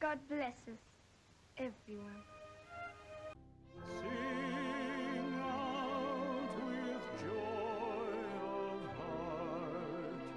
God bless us, everyone. Sing out with joy of heart.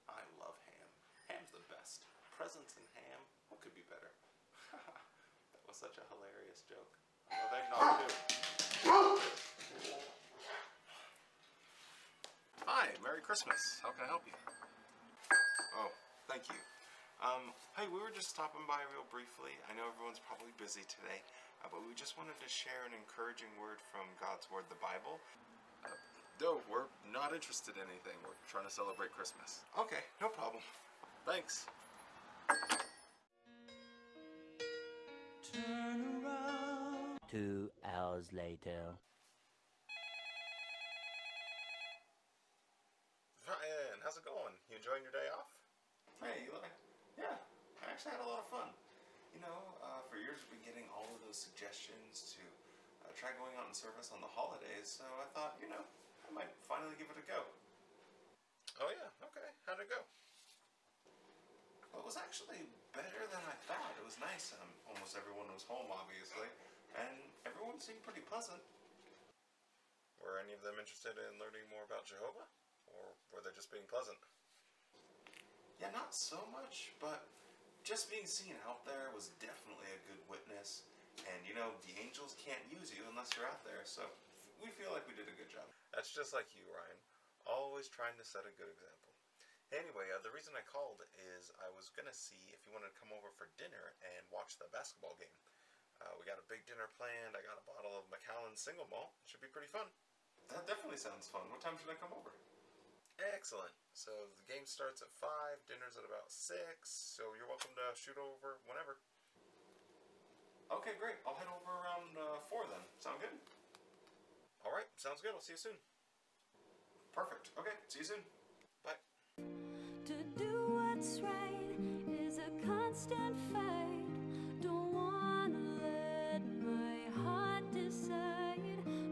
I love ham. Ham's the best. Presents and ham, what could be better? That was such a hilarious joke. I love eggnog too. Hi, Merry Christmas. How can I help you? Oh, thank you. Hey, we were just stopping by real briefly. I know everyone's probably busy today, but we just wanted to share an encouraging word from God's Word, the Bible. No, we're not interested in anything. We're trying to celebrate Christmas. Okay, no problem. Thanks. Turn around. 2 hours later. Ryan, how's it going? You enjoying your day off? Hey, Eli. Yeah, I actually had a lot of fun. You know, for years we've been getting all of those suggestions to try going out in service on the holidays, so I thought, you know, I might finally give it a go. Oh yeah, okay. How'd it go? Well, it was actually better than I thought. It was nice. Almost everyone was home, obviously, and everyone seemed pretty pleasant. Were any of them interested in learning more about Jehovah? Or were they just being pleasant? Yeah, not so much, but just being seen out there was definitely a good witness. And, you know, the angels can't use you unless you're out there, so we feel like we did a good job. That's just like you, Ryan. Always trying to set a good example. Anyway, the reason I called is I was going to see if you wanted to come over for dinner and watch the basketball game. We got a big dinner planned. I got a bottle of Macallan's single malt. It should be pretty fun. That definitely sounds fun. What time should I come over? Excellent. So the game starts at 5, dinner's at about 6, so you're welcome to shoot over whenever. Okay, great. I'll head over around 4 then. Sound good? Alright, sounds good. I'll see you soon. Perfect. Okay, see you soon. Bye. To do what's right is a constant fight. Don't wanna let my heart decide.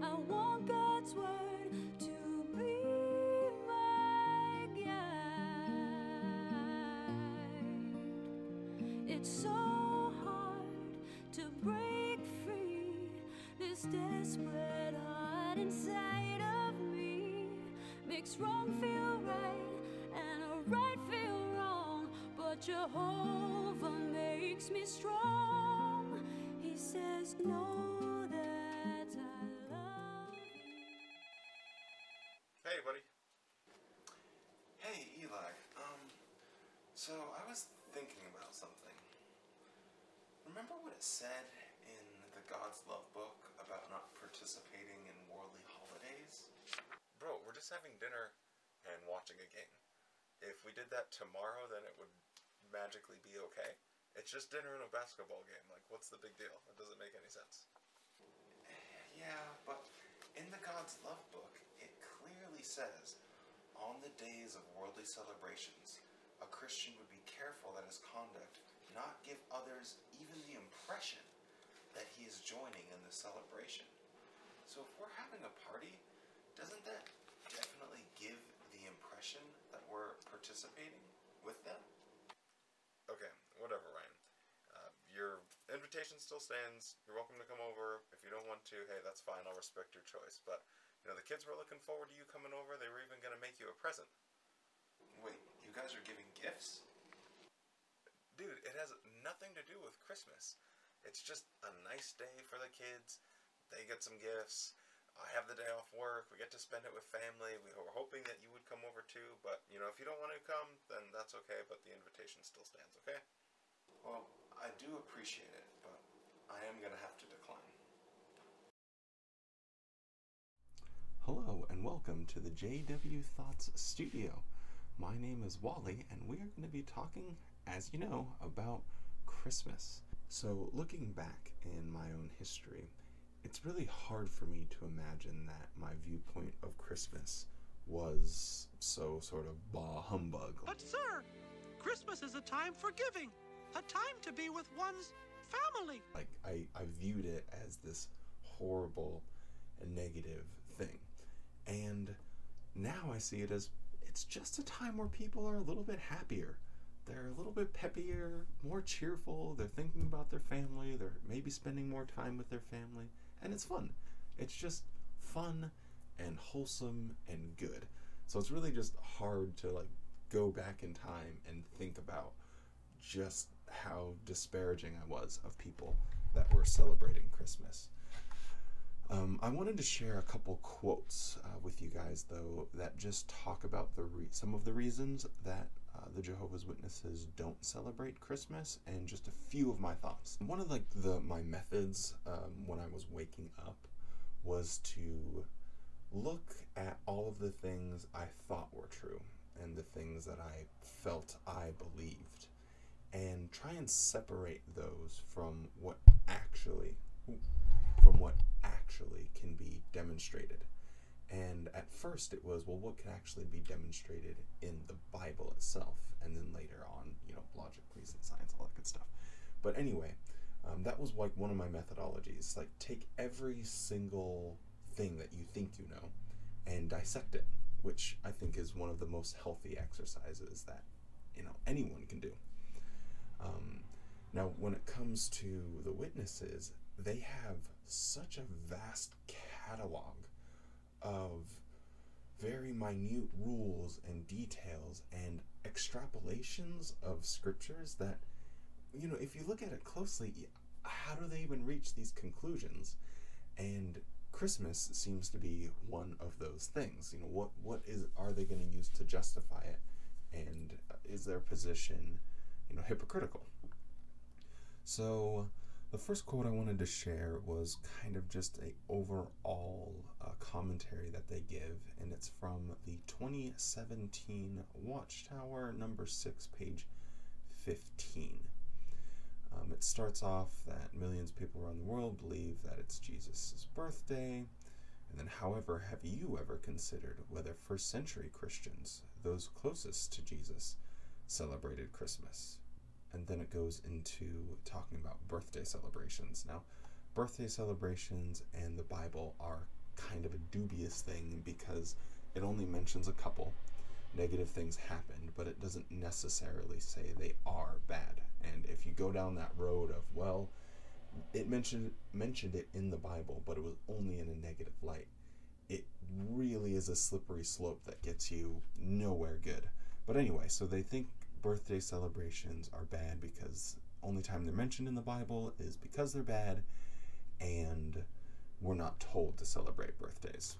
I want God's word to be my guide. It's so hard to break free. This desperate heart inside of me makes wrong feel right and a right feel wrong, but Jehovah makes me strong. He says, know that I love you. Hey, buddy. Hey, Eli. So I was thinking about something. Remember what it said in the God's Love book about not participating in worldly holidays? Bro, we're just having dinner and watching a game. If we did that tomorrow, then it would magically be okay. It's just dinner and a basketball game. Like, what's the big deal? It doesn't make any sense. Yeah, but in the God's Love book, it clearly says, on the days of worldly celebrations, a Christian would be careful that his conduct not give others even the impression that he is joining in the celebration. So if we're having a party, doesn't that definitely give the impression that we're participating with them? Okay, whatever, Ryan. Your invitation still stands. You're welcome to come over. If you don't want to, hey, that's fine. I'll respect your choice. But, you know, the kids were looking forward to you coming over. They were even going to make you a present. Wait, you guys are giving gifts? Dude, it has nothing to do with Christmas. It's just a nice day for the kids. They get some gifts. I have the day off work. We get to spend it with family. We were hoping that you would come over too. But, you know, if you don't want to come, then that's okay. But the invitation still stands, okay? Well, I do appreciate it, but I am going to have to decline. welcome to the JW Thoughts Studio. My name is Wally, and we are going to be talking, as you know, about Christmas. So, looking back in my own history, it's really hard for me to imagine that my viewpoint of Christmas was so sort of bah humbug. But sir, Christmas is a time for giving, a time to be with one's family. Like, I viewed it as this horrible and negative thing. And now I see it as it's just a time where people are a little bit happier. They're a little bit peppier, more cheerful. They're thinking about their family. They're maybe spending more time with their family. And it's fun. It's just fun and wholesome and good. So it's really just hard to go back in time and think about just how disparaging I was of people that were celebrating Christmas. I wanted to share a couple quotes with you guys, though, that just talk about some of the reasons that the Jehovah's Witnesses don't celebrate Christmas, and just a few of my thoughts. One of my methods when I was waking up was to look at all of the things I thought were true and the things that I felt I believed, and try and separate those from what actually can be demonstrated. And at first it was, well, what can actually be demonstrated in the Bible itself, and then later on, logic, reason, science, all that good stuff. But anyway, that was one of my methodologies. Take every single thing that you think you know and dissect it, which I think is one of the most healthy exercises that anyone can do. Now, when it comes to the witnesses, they have such a vast catalog of very minute rules and details and extrapolations of scriptures that, if you look at it closely, how do they even reach these conclusions? And Christmas seems to be one of those things. Are they going to use to justify it? And is their position, hypocritical? So the first quote I wanted to share was kind of just a overall commentary that they give, and it's from the 2017 Watchtower, number 6, page 15. It starts off that millions of people around the world believe that it's Jesus' birthday, and then, however, have you ever considered whether first century Christians, those closest to Jesus, celebrated Christmas? And then it goes into talking about birthday celebrations. Now, birthday celebrations and the Bible are kind of a dubious thing because it only mentions a couple. Negative things happened, but it doesn't necessarily say they are bad. And if you go down that road of, well, it mentioned it in the Bible, but it was only in a negative light, it really is a slippery slope that gets you nowhere good. But anyway, so they think birthday celebrations are bad because only time they're mentioned in the Bible is because they're bad, and we're not told to celebrate birthdays.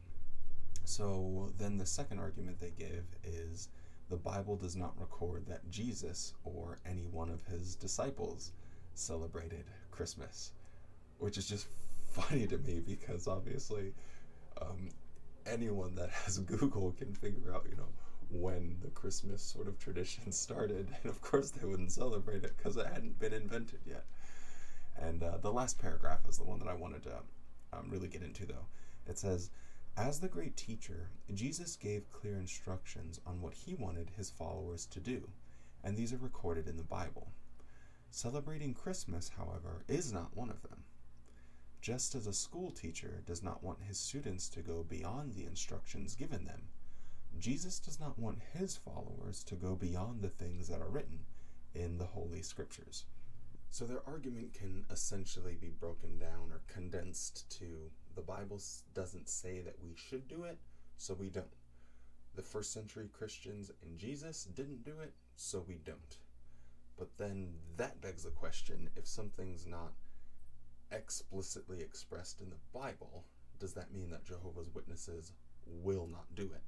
So then the second argument they give is the Bible does not record that Jesus or any one of his disciples celebrated Christmas, which is just funny to me because obviously anyone that has Google can figure out, when the Christmas sort of tradition started, and of course they wouldn't celebrate it because it hadn't been invented yet. And the last paragraph is the one that I wanted to really get into, though. It says, as the great teacher, Jesus gave clear instructions on what he wanted his followers to do, and these are recorded in the Bible. Celebrating Christmas, however, is not one of them. Just as a school teacher does not want his students to go beyond the instructions given them, Jesus does not want his followers to go beyond the things that are written in the Holy Scriptures. So their argument can essentially be broken down or condensed to, the Bible doesn't say that we should do it, so we don't. The first century Christians and Jesus didn't do it, so we don't. But then that begs the question, if something's not explicitly expressed in the Bible, does that mean that Jehovah's Witnesses will not do it?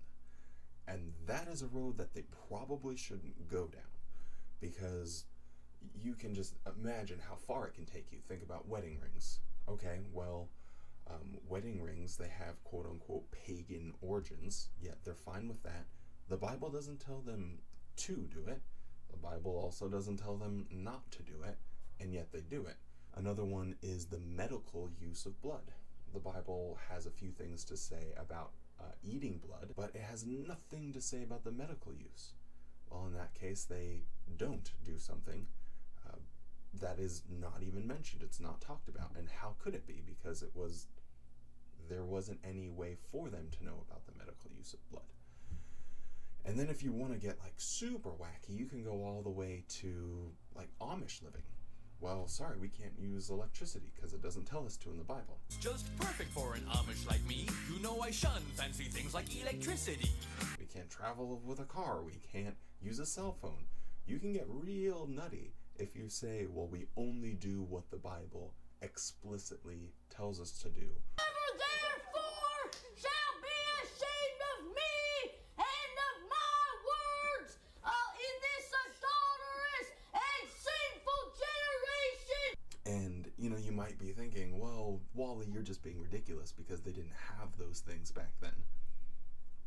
And that is a road that they probably shouldn't go down, because you can just imagine how far it can take you. Think about wedding rings. Okay, well, wedding rings, they have quote-unquote pagan origins, yet they're fine with that. The Bible doesn't tell them to do it. The Bible also doesn't tell them not to do it, and yet they do it. Another one is the medical use of blood. The Bible has a few things to say about eating blood, but it has nothing to say about the medical use. Well, in that case, they don't do something that is not even mentioned. It's not talked about. And how could it be? Because there wasn't any way for them to know about the medical use of blood. And then if you want to get like super wacky, you can go all the way to like Amish living. Well, sorry, we can't use electricity because it doesn't tell us to in the Bible. It's just perfect for an Amish like me. You know I shun fancy things like electricity. We can't travel with a car. We can't use a cell phone. You can get real nutty if you say, well, we only do what the Bible explicitly tells us to do. Therefore shall be ashamed of me and of my words in this adulterous and sinful generation. And, you know, you might be thinking, well, Wally, you're just being ridiculous because they didn't have those things back then.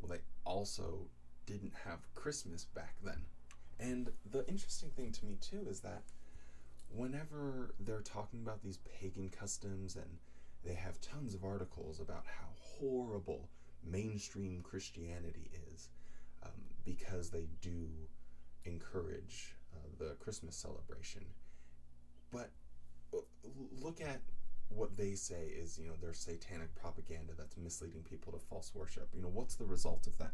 Well, they also didn't have Christmas back then. And the interesting thing to me, too, is that whenever they're talking about these pagan customs, and they have tons of articles about how horrible mainstream Christianity is, because they do encourage the Christmas celebration. But look at what they say is, you know, their satanic propaganda that's misleading people to false worship. You know, what's the result of that?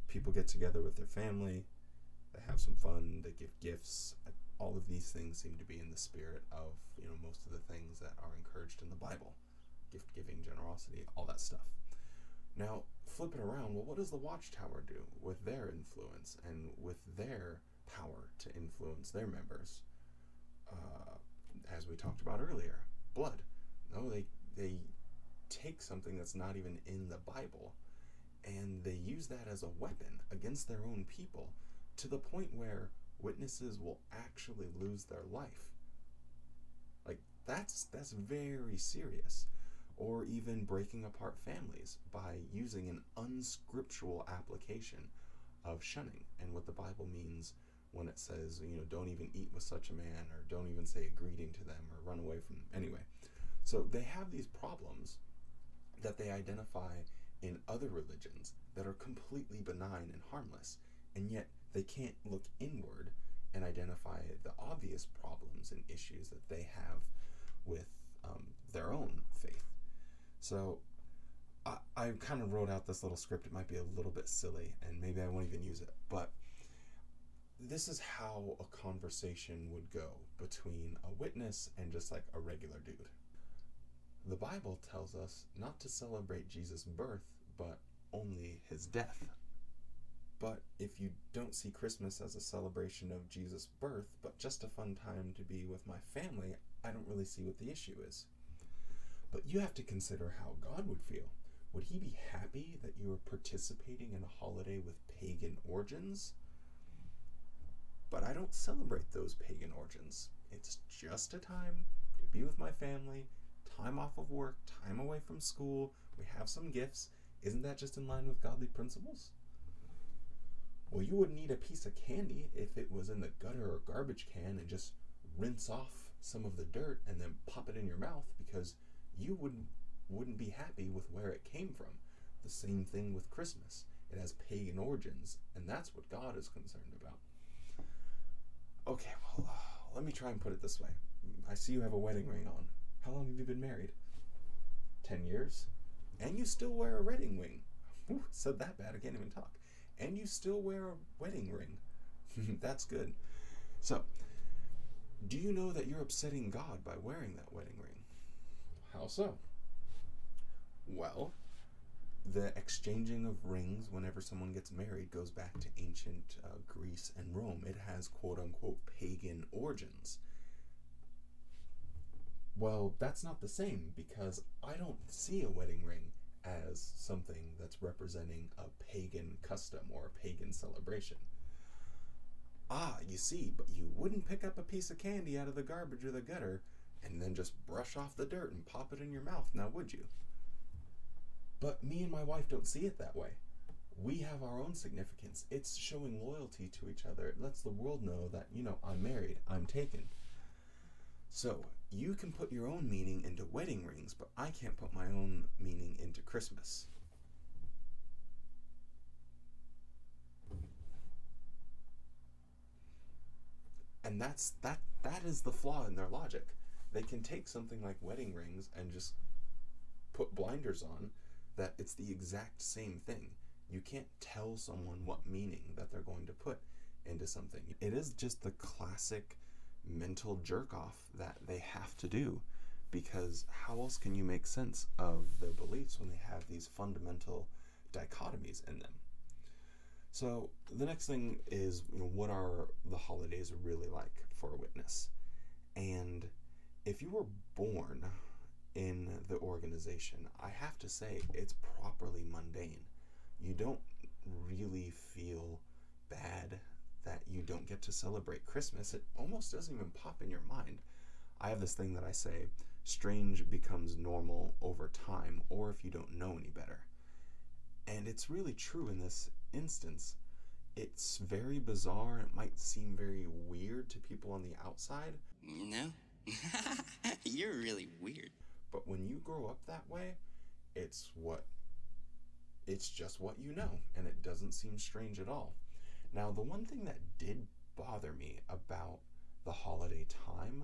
People get together with their family, they have some fun, they give gifts. All of these things seem to be in the spirit of, you know, most of the things that are encouraged in the Bible. Gift giving, generosity, all that stuff. Now, flip it around, well, what does the Watchtower do with their influence and with their power to influence their members? As we talked about earlier, blood. No, they take something that's not even in the Bible and they use that as a weapon against their own people, to the point where witnesses will actually lose their life. Like, that's very serious. Or even breaking apart families by using an unscriptural application of shunning, and what the Bible means when it says, you know, don't even eat with such a man, or don't even say a greeting to them, or run away from them. Anyway, so they have these problems that they identify in other religions that are completely benign and harmless, and yet they can't look inward and identify the obvious problems and issues that they have with their own faith. So I kind of wrote out this little script. It might be a little bit silly, and maybe I won't even use it, but this is how a conversation would go between a witness and just like a regular dude. The Bible tells us not to celebrate Jesus' birth, but only his death. But if you don't see Christmas as a celebration of Jesus' birth, but just a fun time to be with my family, I don't really see what the issue is. But you have to consider how God would feel. Would he be happy that you were participating in a holiday with pagan origins? But I don't celebrate those pagan origins. It's just a time to be with my family, time off of work, time away from school, we have some gifts. Isn't that just in line with godly principles? Well, you wouldn't eat a piece of candy if it was in the gutter or garbage can and just rinse off some of the dirt and then pop it in your mouth, because you wouldn't be happy with where it came from. The same thing with Christmas. It has pagan origins, and that's what God is concerned about. Okay, well, let me try and put it this way. I see you have a wedding ring on. How long have you been married? 10 years? And you still wear a wedding ring. Ooh, said that bad, I can't even talk. And you still wear a wedding ring. That's good. So, do you know that you're upsetting God by wearing that wedding ring? How so? Well, the exchanging of rings whenever someone gets married goes back to ancient Greece and Rome. It has quote-unquote pagan origins. Well, that's not the same, because I don't see a wedding ring as something that's representing a pagan custom or a pagan celebration. Ah, you see, but you wouldn't pick up a piece of candy out of the garbage or the gutter and then just brush off the dirt and pop it in your mouth, now would you? But me and my wife don't see it that way. We have our own significance. It's showing loyalty to each other. It lets the world know that, you know, I'm married, I'm taken. So you can put your own meaning into wedding rings, but I can't put my own meaning into Christmas. And that is the flaw in their logic. They can take something like wedding rings and just put blinders on that it's the exact same thing. You can't tell someone what meaning that they're going to put into something. It is just the classic mental jerk off that they have to do, because how else can you make sense of their beliefs when they have these fundamental dichotomies in them? So the next thing is, you know, what are the holidays really like for a witness? And if you were born in the organization, I have to say it's properly mundane. You don't really feel bad that you don't get to celebrate Christmas. It almost doesn't even pop in your mind. I have this thing that I say, strange becomes normal over time, or if you don't know any better. And it's really true in this instance. It's very bizarre. It might seem very weird to people on the outside. No, you're really weird. But when you grow up that way, it's just what you know, and it doesn't seem strange at all. Now, the one thing that did bother me about the holiday time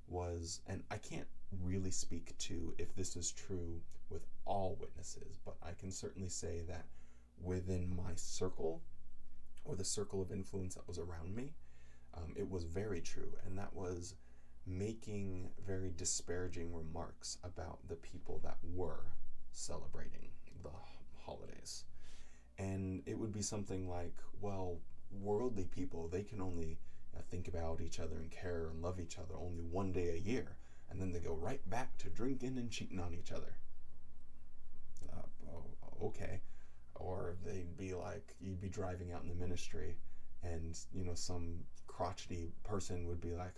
was, and I can't really speak to if this is true with all witnesses, but I can certainly say that within my circle, or the circle of influence that was around me, it was very true, and that was making very disparaging remarks about the people that were celebrating the holidays. And it would be something like, well, worldly people, they can only think about each other and care and love each other only one day a year, and then they go right back to drinking and cheating on each other. Okay. Or they'd be like, you'd be driving out in the ministry, and, you know, some crotchety person would be like,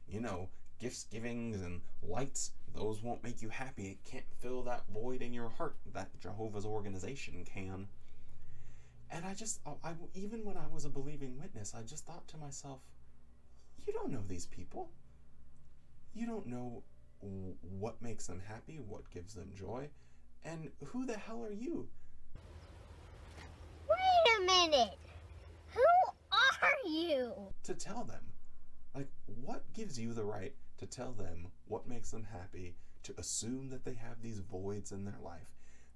you know, gifts givings and lights, those won't make you happy. It can't fill that void in your heart that Jehovah's organization can. And I even when I was a believing witness, I just thought to myself, you don't know these people. You don't know what makes them happy, what gives them joy, and who the hell are you? Wait a minute! Who are you? To tell them. Like, what gives you the right to tell them what makes them happy, to assume that they have these voids in their life?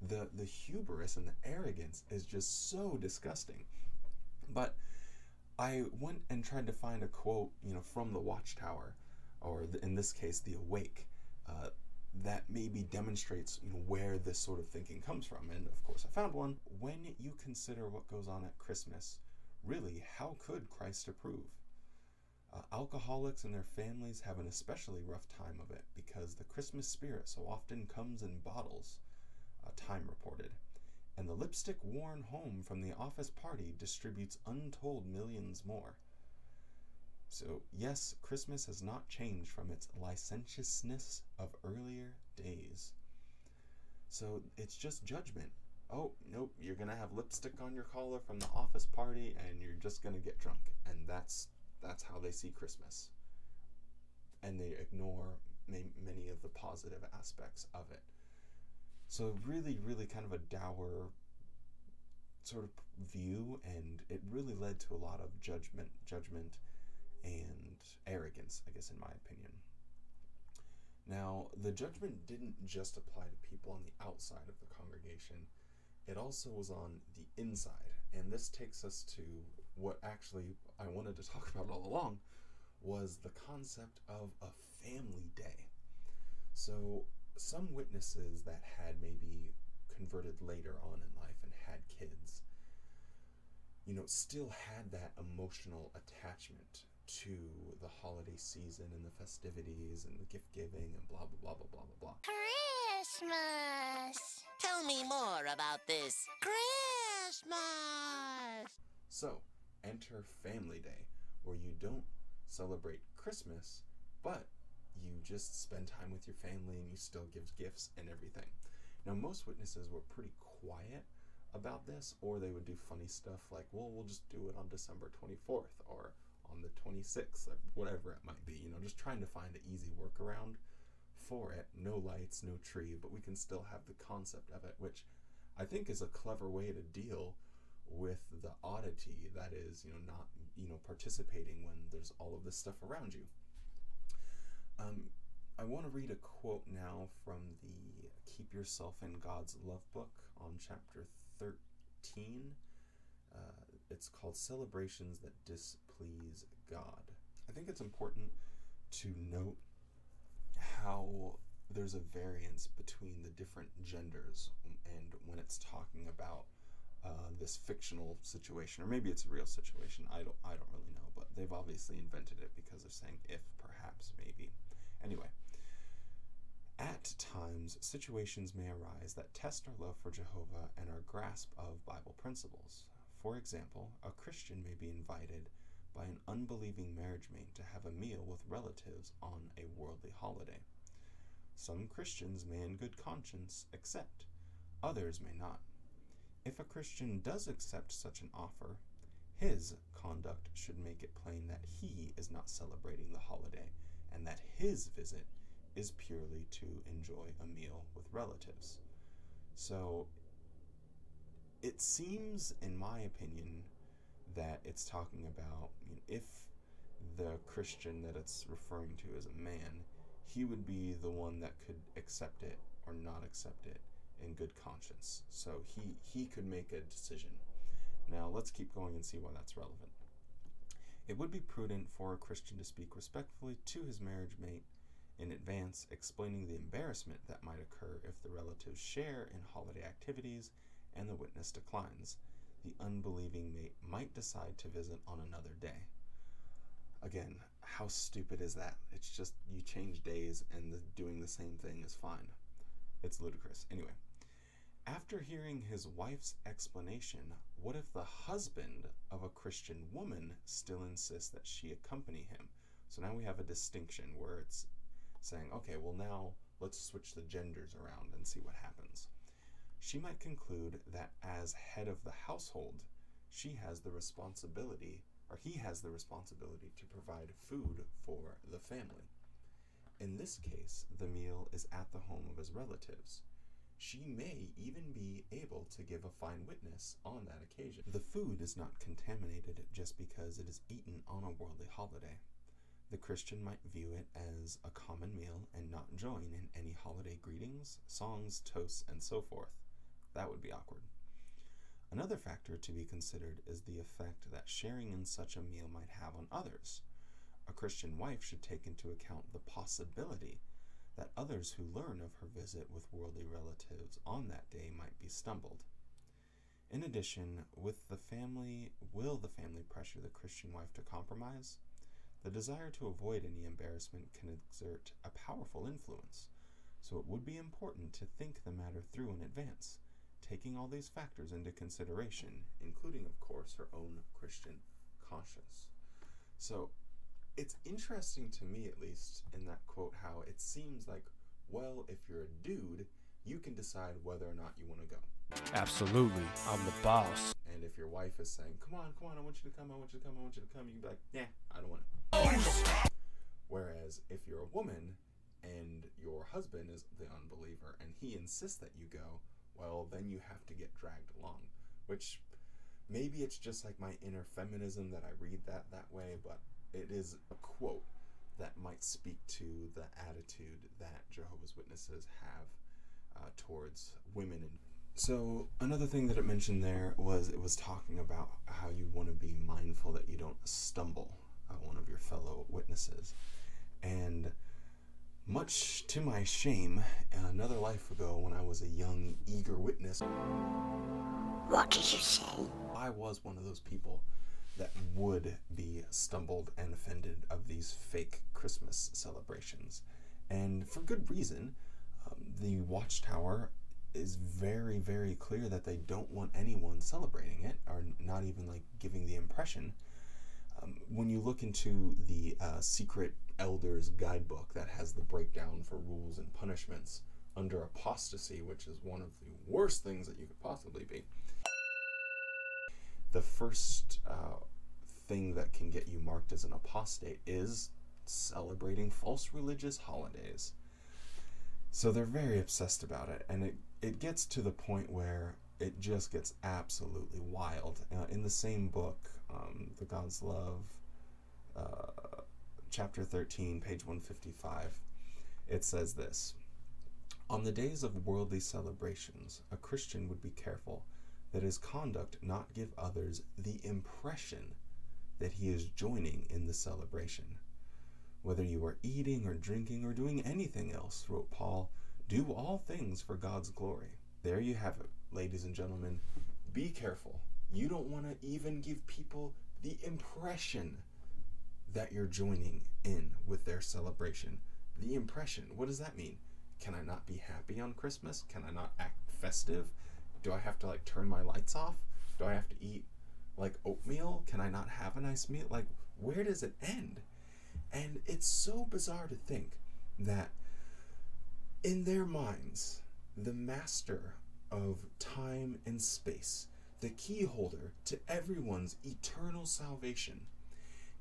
The hubris and the arrogance is just so disgusting. But I went and tried to find a quote, you know, from the Watchtower, or in this case, the Awake, that maybe demonstrates, you know, where this sort of thinking comes from. And of course, I found one. When you consider what goes on at Christmas, really, how could Christ approve? Alcoholics and their families have an especially rough time of it, because the Christmas spirit so often comes in bottles, Time reported, and the lipstick worn home from the office party distributes untold millions more. So yes, Christmas has not changed from its licentiousness of earlier days. So it's just judgment. Oh, nope, you're gonna have lipstick on your collar from the office party, and you're just gonna get drunk, and that's how they see Christmas. And they ignore many of the positive aspects of it. So really, really kind of a dour sort of view, and it really led to a lot of judgment and arrogance, I guess, in my opinion. Now, the judgment didn't just apply to people on the outside of the congregation. It also was on the inside. And this takes us to what actually I wanted to talk about all along, was the concept of a family day. So some witnesses that had maybe converted later on in life and had kids, you know, still had that emotional attachment to the holiday season and the festivities and the gift giving and blah, blah, blah, blah, blah, blah, blah. Christmas! Tell me more about this Christmas! So, enter Family Day, where you don't celebrate Christmas, but you just spend time with your family and you still give gifts and everything. Now, most witnesses were pretty quiet about this, or they would do funny stuff like, well, we'll just do it on December 24th or on the 26th, or whatever it might be, you know, just trying to find an easy workaround for it. No lights, no tree, but we can still have the concept of it, which I think is a clever way to deal with the oddity that is, you know, not, you know, participating when there's all of this stuff around you. I want to read a quote now from the Keep Yourself in God's Love book on chapter 13. It's called Celebrations That Displease God. I think it's important to note how there's a variance between the different genders, and when it's talking about this fictional situation, or maybe it's a real situation, I don't really know, but they've obviously invented it because they're saying if, perhaps, maybe. Anyway, at times, situations may arise that test our love for Jehovah and our grasp of Bible principles. For example, a Christian may be invited by an unbelieving marriage mate to have a meal with relatives on a worldly holiday. Some Christians may in good conscience accept, others may not. If a Christian does accept such an offer, his conduct should make it plain that he is not celebrating the holiday and that his visit is purely to enjoy a meal with relatives. So it seems, in my opinion, that it's talking about, you know, if the Christian that it's referring to is a man, he would be the one that could accept it or not accept it in good conscience. So he could make a decision. Now let's keep going and see why that's relevant. It would be prudent for a Christian to speak respectfully to his marriage mate in advance, explaining the embarrassment that might occur if the relatives share in holiday activities and the witness declines. The unbelieving mate might decide to visit on another day. Again, how stupid is that? It's just you change days and doing the same thing is fine. It's ludicrous. Anyway, after hearing his wife's explanation, what if the husband of a Christian woman still insists that she accompany him? So now we have a distinction where it's saying, okay, well now let's switch the genders around and see what happens. She might conclude that as head of the household, she has the responsibility, or he has the responsibility to provide food for the family. In this case, the meal is at the home of his relatives. She may even be able to give a fine witness on that occasion. The food is not contaminated just because it is eaten on a worldly holiday. The Christian might view it as a common meal and not join in any holiday greetings, songs, toasts, and so forth. That would be awkward. Another factor to be considered is the effect that sharing in such a meal might have on others. A Christian wife should take into account the possibility that others who learn of her visit with worldly relatives on that day might be stumbled. In addition, will the family pressure the Christian wife to compromise? The desire to avoid any embarrassment can exert a powerful influence, so it would be important to think the matter through in advance, taking all these factors into consideration, including, of course, her own Christian conscience. So it's interesting to me, at least, in that quote, how it seems like, well, if you're a dude, you can decide whether or not you want to go. Absolutely. I'm the boss. And if your wife is saying, come on, I want you to come, I want you to come, I want you to come, you can be like, yeah, I don't want to. Whereas if you're a woman and your husband is the unbeliever and he insists that you go, well, then you have to get dragged along, which maybe it's just like my inner feminism that I read that way, but it is a quote that might speak to the attitude that Jehovah's Witnesses have towards women. So another thing that it mentioned there was it was talking about how you want to be mindful that you don't stumble one of your fellow witnesses. And much to my shame, another life ago when I was a young, eager witness, What did you say? I was one of those people that would be stumbled and offended of these fake Christmas celebrations. And for good reason. The Watchtower is very, very clear that they don't want anyone celebrating it, or not even like giving the impression. When you look into the Secret Elders guidebook that has the breakdown for rules and punishments, under apostasy, which is one of the worst things that you could possibly be, the first thing that can get you marked as an apostate is celebrating false religious holidays. So they're very obsessed about it, and it gets to the point where it just gets absolutely wild. In the same book, The God's Love, chapter 13, page 155, it says this: "On the days of worldly celebrations, a Christian would be careful that his conduct not give others the impression that he is joining in the celebration. Whether you are eating or drinking or doing anything else," wrote Paul, "do all things for God's glory." There you have it, ladies and gentlemen. Be careful. You don't want to even give people the impression that you're joining in with their celebration. The impression. What does that mean? Can I not be happy on Christmas? Can I not act festive? Do I have to like turn my lights off? Do I have to eat like oatmeal? Can I not have a nice meal? Like, where does it end? And it's so bizarre to think that in their minds, the master of time and space, the key holder to everyone's eternal salvation,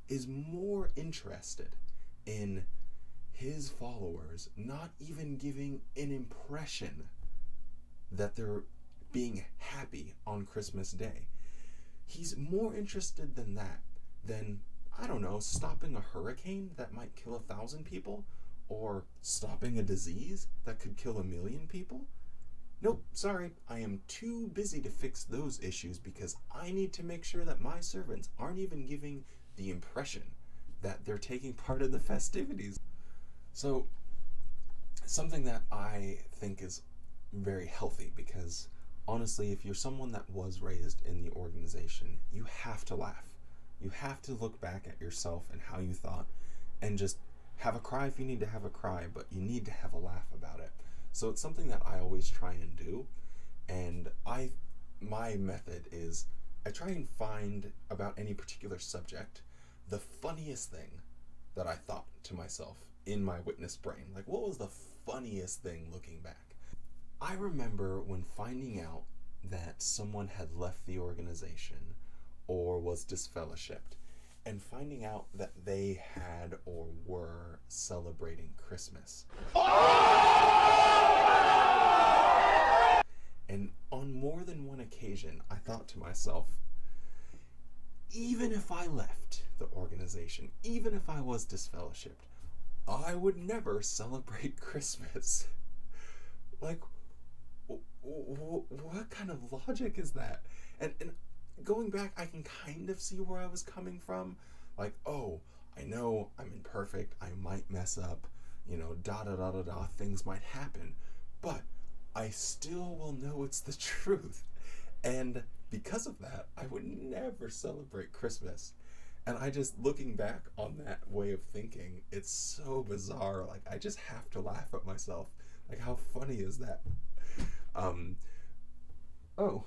is more interested in his followers not even giving an impression that they're being happy on Christmas Day. He's more interested than that, than, I don't know, stopping a hurricane that might kill 1,000 people, or stopping a disease that could kill 1,000,000 people. Nope, sorry, I am too busy to fix those issues because I need to make sure that my servants aren't even giving the impression that they're taking part in the festivities. So, something that I think is very healthy, because honestly, if you're someone that was raised in the organization, you have to laugh. You have to look back at yourself and how you thought, and just have a cry if you need to have a cry, but you need to have a laugh about it. So it's something that I always try and do, and my method is I try and find, about any particular subject, the funniest thing that I thought to myself in my witness brain. Like, what was the funniest thing looking back? I remember when finding out that someone had left the organization or was disfellowshipped, and finding out that they had or were celebrating Christmas. And on more than one occasion, I thought to myself, even if I left the organization, even if I was disfellowshipped, I would never celebrate Christmas. Like, what kind of logic is that? And going back, I can kind of see where I was coming from. Like, oh, I know I'm imperfect, I might mess up, you know, things might happen, but I still will know it's the truth. And because of that, I would never celebrate Christmas. And I just, looking back on that way of thinking, it's so bizarre. Like, I just have to laugh at myself. Like, how funny is that? Oh,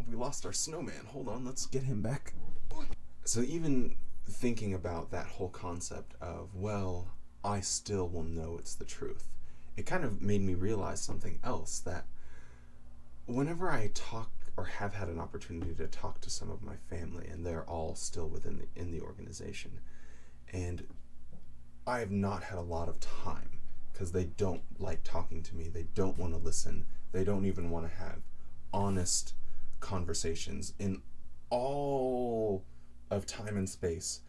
we lost our snowman. Hold on, let's get him back. So even thinking about that whole concept of, well, I still will know it's the truth, it kind of made me realize something else, that whenever I talk or have had an opportunity to talk to some of my family, and they're all still in the organization, and I have not had a lot of time because they don't like talking to me, they don't want to listen, they don't even want to have honest conversations. In all of time and space,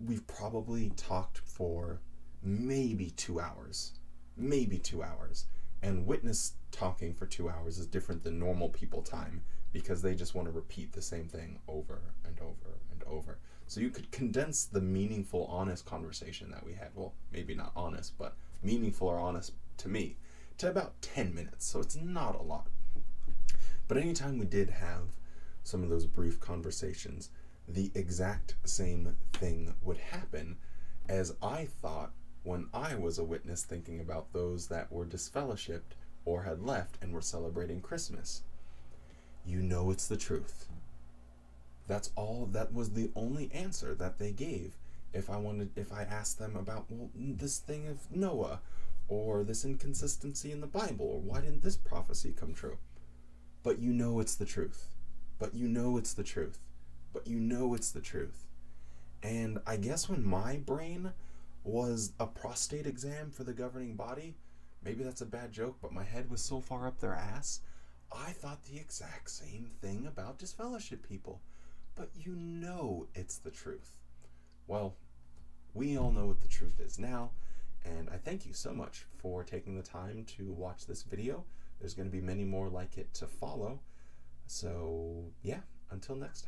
we've probably talked for maybe 2 hours, and witness talking for 2 hours is different than normal people time, because they just want to repeat the same thing over and over and over. So you could condense the meaningful, honest conversation that we had, well, maybe not honest, but meaningful or honest to me, to about 10 minutes, so it's not a lot. But anytime we did have some of those brief conversations, the exact same thing would happen as I thought when I was a witness thinking about those that were disfellowshipped or had left and were celebrating Christmas. You know it's the truth. That's all. That was the only answer that they gave if I asked them about, well, this thing of Noah, or this inconsistency in the Bible, or why didn't this prophecy come true? But you know it's the truth. But you know it's the truth. But you know it's the truth. And I guess when my brain was a prostate exam for the governing body, maybe that's a bad joke, but my head was so far up their ass, I thought the exact same thing about disfellowship people. But you know it's the truth. Well, we all know what the truth is now, and I thank you so much for taking the time to watch this video. There's going to be many more like it to follow. So, yeah, until next time.